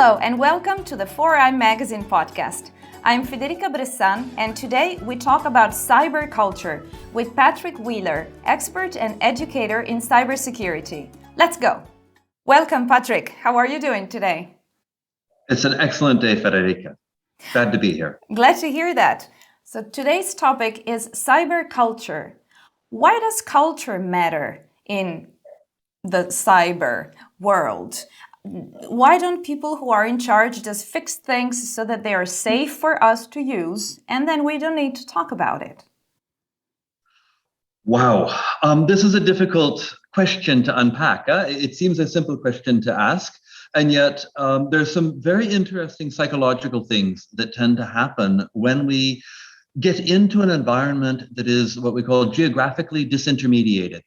Hello and welcome to the 4i-magazine podcast. I'm Federica Bressan and today we talk about cyberculture with Patrick Wheeler, expert and educator in cybersecurity. Let's go. Welcome, Patrick. How are you doing today? It's an excellent day, Federica. Glad to be here. Glad to hear that. So today's topic is cyberculture. Why does culture matter in the cyber world? Why don't people who are in charge just fix things so that they are safe for us to use and then we don't need to talk about it? Wow, this is a difficult question to unpack. It seems a simple question to ask, and yet there's some very interesting psychological things that tend to happen when we get into an environment that is what we call geographically disintermediated.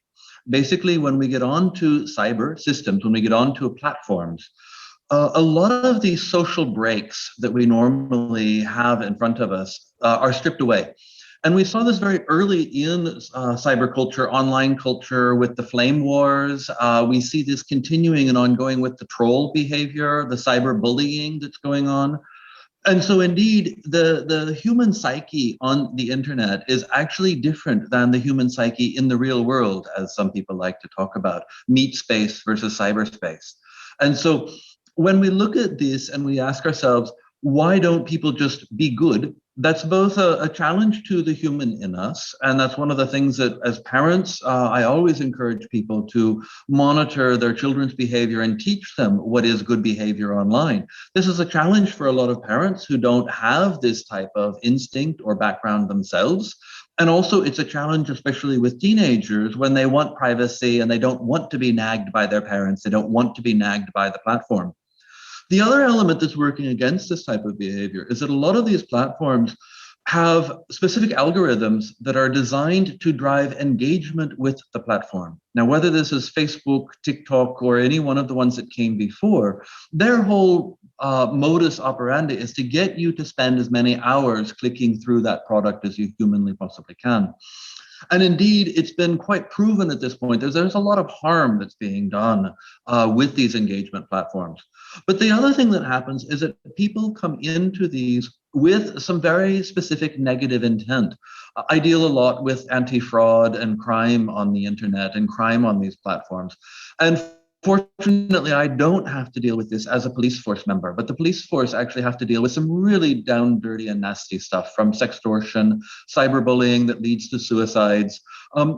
Basically, when we get onto cyber systems, when we get onto platforms, a lot of these social breaks that we normally have in front of us are stripped away. And we saw this very early in cyberculture, online culture with the flame wars. We see this continuing and ongoing with the troll behavior, the cyberbullying that's going on. And so indeed, the human psyche on the internet is actually different than the human psyche in the real world, as some people like to talk about, meat space versus cyberspace. And so when we look at this and we ask ourselves, why don't people just be good? That's both a challenge to the human in us. And that's one of the things that as parents, I always encourage people to monitor their children's behavior and teach them what is good behavior online. This is a challenge for a lot of parents who don't have this type of instinct or background themselves. And also it's a challenge, especially with teenagers, when they want privacy and they don't want to be nagged by their parents. They don't want to be nagged by the platform. The other element that's working against this type of behavior is that a lot of these platforms have specific algorithms that are designed to drive engagement with the platform. Now, whether this is Facebook, TikTok, or any one of the ones that came before, their whole modus operandi is to get you to spend as many hours clicking through that product as you humanly possibly can. And indeed, it's been quite proven at this point. There's a lot of harm that's being done with these engagement platforms. But the other thing that happens is that people come into these with some very specific negative intent. I deal a lot with anti-fraud and crime on the internet and crime on these platforms. And fortunately, I don't have to deal with this as a police force member, but the police force actually have to deal with some really down, dirty and nasty stuff, from sextortion, cyberbullying that leads to suicides.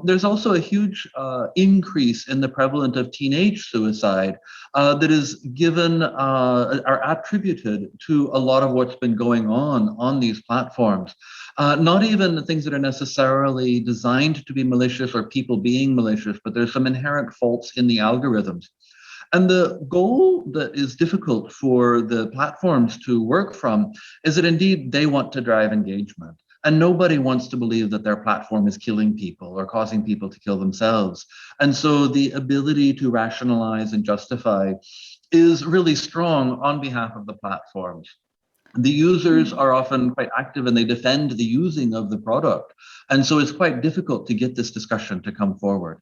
There's also a huge increase in the prevalence of teenage suicide that is given, are attributed to a lot of what's been going on these platforms. Not even the things that are necessarily designed to be malicious or people being malicious, but there's some inherent faults in the algorithms. And the goal that is difficult for the platforms to work from is that indeed they want to drive engagement. And nobody wants to believe that their platform is killing people or causing people to kill themselves. And so the ability to rationalize and justify is really strong on behalf of the platforms. The users are often quite active and they defend the using of the product. And so it's quite difficult to get this discussion to come forward.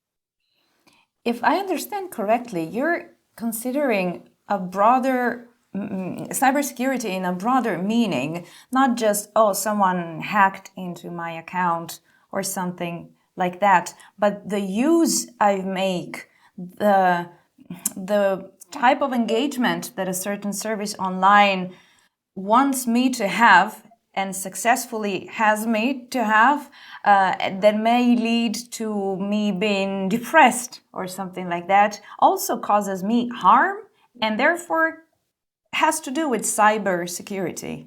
If I understand correctly, you're considering a broader cybersecurity in a broader meaning, not just, oh, someone hacked into my account or something like that, but the use I make, the type of engagement that a certain service online wants me to have and successfully has me to have, that may lead to me being depressed or something like that, also causes me harm and therefore has to do with cybersecurity.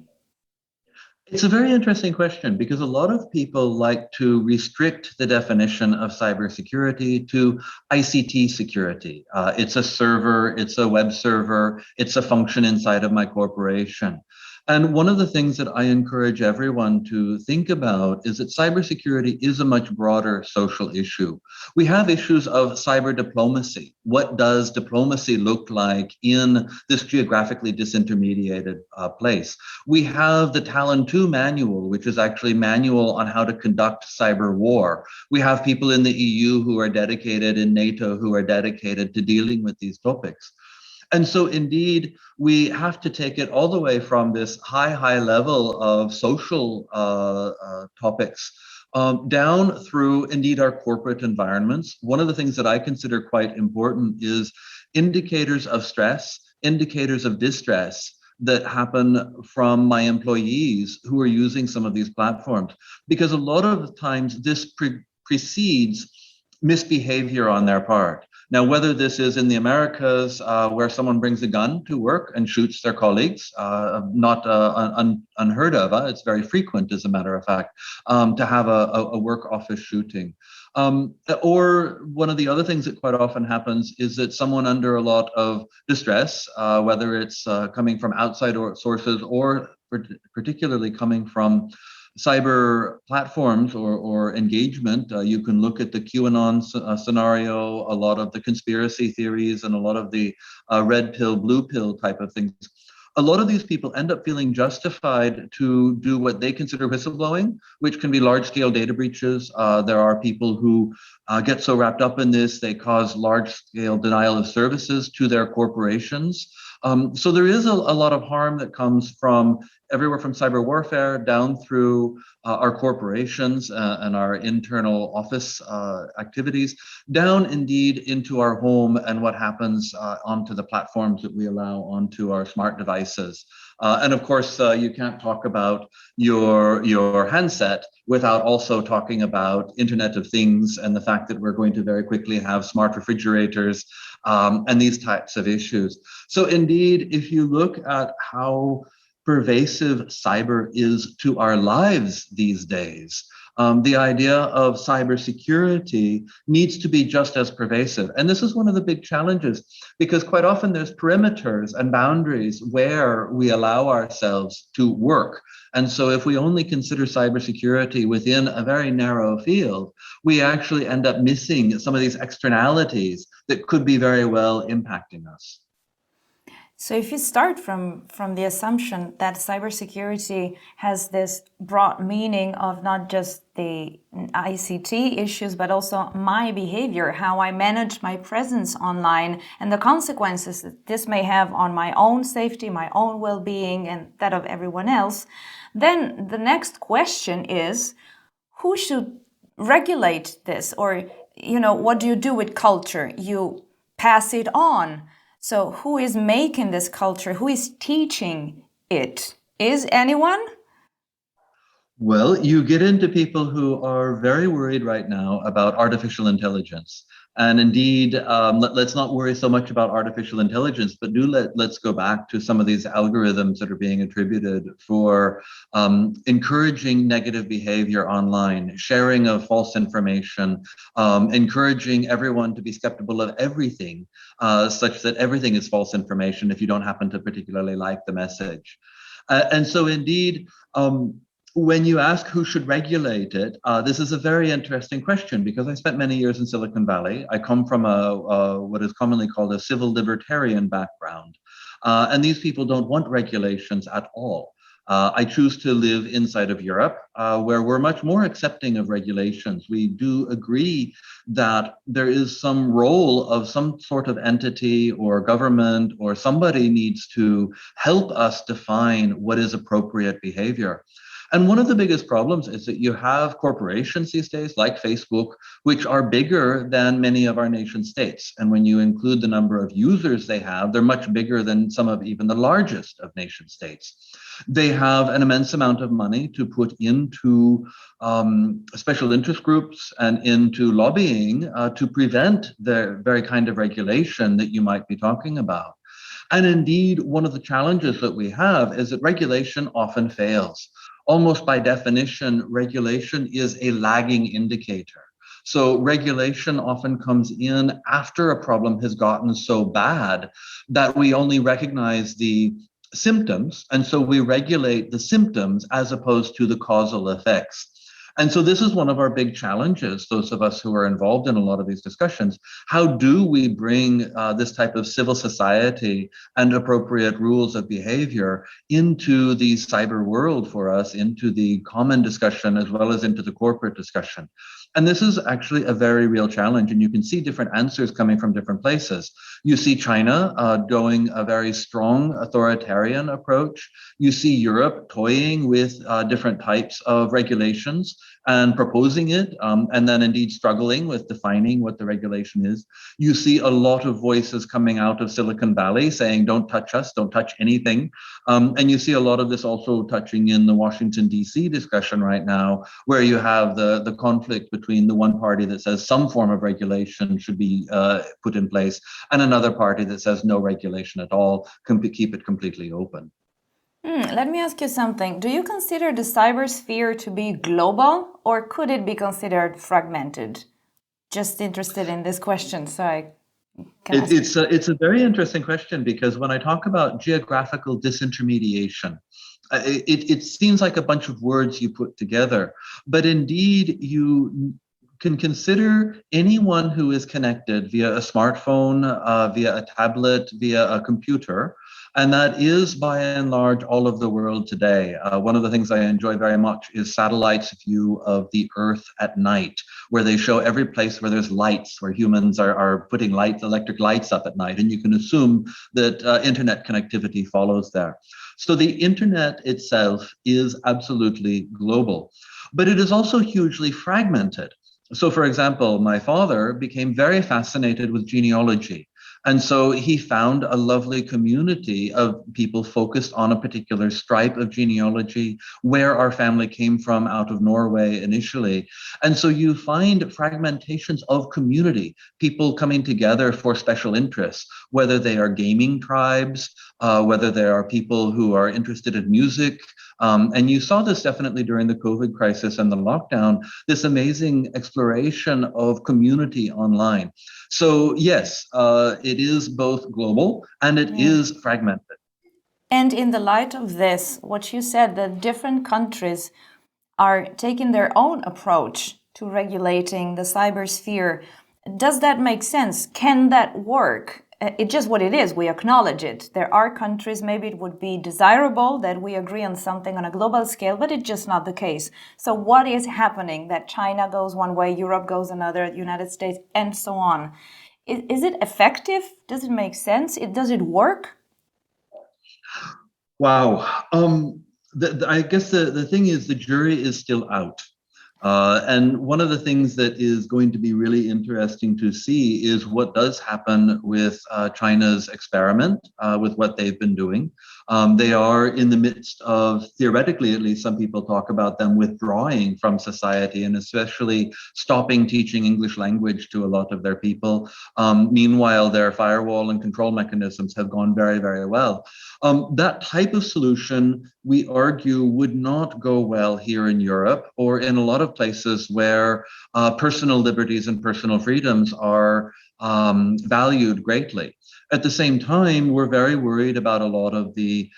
It's a very interesting question because a lot of people like to restrict the definition of cybersecurity to ICT security. It's a server, it's a web server, it's a function inside of my corporation. And one of the things that I encourage everyone to think about is that cybersecurity is a much broader social issue. We have issues of cyber diplomacy. What does diplomacy look like in this geographically disintermediated place? We have the Talon 2 manual, which is actually manual on how to conduct cyber war. We have people in the EU who are dedicated, in NATO who are dedicated to dealing with these topics. And so indeed, we have to take it all the way from this high level of social topics down through indeed our corporate environments. One of the things that I consider quite important is indicators of stress, indicators of distress that happen from my employees who are using some of these platforms. Because a lot of the times this precedes misbehavior on their part. Now, whether this is in the Americas, where someone brings a gun to work and shoots their colleagues, not unheard of, it's very frequent, as a matter of fact, to have a work office shooting. Or one of the other things that quite often happens is that someone under a lot of distress, whether it's coming from outside sources or particularly coming from cyber platforms or engagement. You can look at the QAnon scenario, a lot of the conspiracy theories, and a lot of the red pill, blue pill type of things. A lot of these people end up feeling justified to do what they consider whistleblowing, which can be large-scale data breaches. There are people who get so wrapped up in this, they cause large-scale denial of services to their corporations. So there is a lot of harm that comes from everywhere from cyber warfare down through our corporations and our internal office activities, down indeed into our home and what happens onto the platforms that we allow onto our smart devices. And of course, you can't talk about your handset without also talking about Internet of Things and the fact that we're going to very quickly have smart refrigerators and these types of issues. So indeed, if you look at how pervasive cyber is to our lives these days, the idea of cybersecurity needs to be just as pervasive. And this is one of the big challenges, because quite often there's perimeters and boundaries where we allow ourselves to work. And so if we only consider cybersecurity within a very narrow field, we actually end up missing some of these externalities that could be very well impacting us. So if you start from the assumption that cybersecurity has this broad meaning of not just the ICT issues, but also my behavior, how I manage my presence online, and the consequences that this may have on my own safety, my own well-being, and that of everyone else, then the next question is, who should regulate this? Or, what do you do with culture? You pass it on. So who is making this culture? Who is teaching it? Is anyone? Well, you get into people who are very worried right now about artificial intelligence. And indeed, let's not worry so much about artificial intelligence, but let's go back to some of these algorithms that are being attributed for encouraging negative behavior online, sharing of false information, encouraging everyone to be skeptical of everything, such that everything is false information if you don't happen to particularly like the message. And so indeed, when you ask who should regulate it, this is a very interesting question, because I spent many years in Silicon Valley. I come from what is commonly called a civil libertarian background. And these people don't want regulations at all. I choose to live inside of Europe, where we're much more accepting of regulations. We do agree that there is some role of some sort of entity or government or somebody needs to help us define what is appropriate behavior. And one of the biggest problems is that you have corporations these days, like Facebook, which are bigger than many of our nation states. And when you include the number of users they have, they're much bigger than some of even the largest of nation states. They have an immense amount of money to put into special interest groups and into lobbying to prevent the very kind of regulation that you might be talking about. And indeed, one of the challenges that we have is that regulation often fails. Almost by definition, regulation is a lagging indicator. So regulation often comes in after a problem has gotten so bad that we only recognize the symptoms, and so we regulate the symptoms as opposed to the causal effects. And so this is one of our big challenges, those of us who are involved in a lot of these discussions. How do we bring this type of civil society and appropriate rules of behavior into the cyber world for us, into the common discussion, as well as into the corporate discussion? And this is actually a very real challenge, and you can see different answers coming from different places. You see China going a very strong authoritarian approach. You see Europe toying with different types of regulations and proposing it, and then indeed struggling with defining what the regulation is. You see a lot of voices coming out of Silicon Valley saying, don't touch us, don't touch anything. And you see a lot of this also touching in the Washington, D.C. discussion right now, where you have the conflict between the one party that says some form of regulation should be put in place and another party that says no regulation at all, keep it completely open. Let me ask you something. Do you consider the cybersphere to be global, or could it be considered fragmented? Just interested in this question, so I can ask. It's a very interesting question, because when I talk about geographical disintermediation, it seems like a bunch of words you put together, but indeed you can consider anyone who is connected via a smartphone, via a tablet, via a computer. And that is, by and large, all of the world today. One of the things I enjoy very much is satellites' view of the Earth at night, where they show every place where there's lights, where humans are putting electric lights up at night. And you can assume that internet connectivity follows there. So the internet itself is absolutely global, but it is also hugely fragmented. So, for example, my father became very fascinated with genealogy. And so he found a lovely community of people focused on a particular stripe of genealogy, where our family came from out of Norway initially. And so you find fragmentations of community, people coming together for special interests, whether they are gaming tribes, whether there are people who are interested in music. And you saw this definitely during the COVID crisis and the lockdown, this amazing exploration of community online. So yes, it is both global and it is fragmented. And in the light of this, what you said, that different countries are taking their own approach to regulating the cybersphere, does that make sense? Can that work? It's just what it is. We acknowledge it. There are countries, maybe it would be desirable that we agree on something on a global scale, but it's just not the case. So what is happening that China goes one way, Europe goes another, United States, and so on? Is it effective? Does it make sense? Does it work? Wow. I guess the thing is, the jury is still out. And one of the things that is going to be really interesting to see is what does happen with China's experiment, with what they've been doing. They are in the midst of, theoretically at least, some people talk about them withdrawing from society and especially stopping teaching English language to a lot of their people. Meanwhile, their firewall and control mechanisms have gone very, very well. That type of solution, we argue, would not go well here in Europe or in a lot of places where personal liberties and personal freedoms are valued greatly. At the same time, we're very worried about a lot of the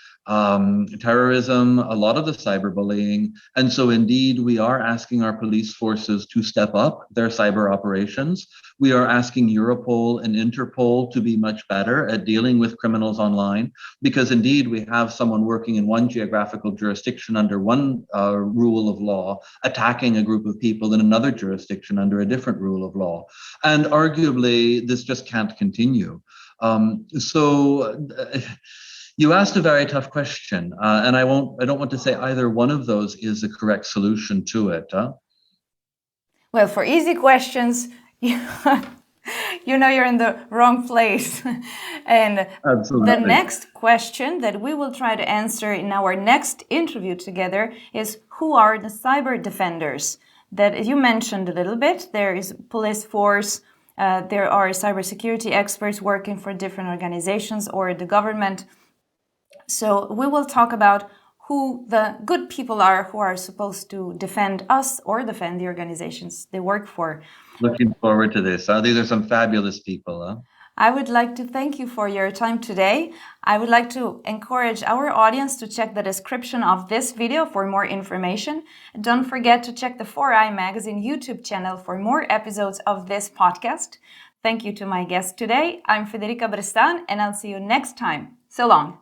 terrorism, a lot of the cyberbullying. And so indeed, we are asking our police forces to step up their cyber operations. We are asking Europol and Interpol to be much better at dealing with criminals online, because indeed we have someone working in one geographical jurisdiction under one rule of law, attacking a group of people in another jurisdiction under a different rule of law. And arguably, this just can't continue. You asked a very tough question, and I don't want to say either one of those is the correct solution to it. Well, for easy questions, you know you're in the wrong place. And Absolutely. The next question that we will try to answer in our next interview together is, who are the cyber defenders? That you mentioned a little bit. There is police force. There are cybersecurity experts working for different organizations or the government. So we will talk about who the good people are who are supposed to defend us or defend the organizations they work for. Looking forward to this. These are some fabulous people. I would like to thank you for your time today. I would like to encourage our audience to check the description of this video for more information. Don't forget to check the 4i-magazine YouTube channel for more episodes of this podcast. Thank you to my guest today. I'm Federica Bressan, and I'll see you next time. So long.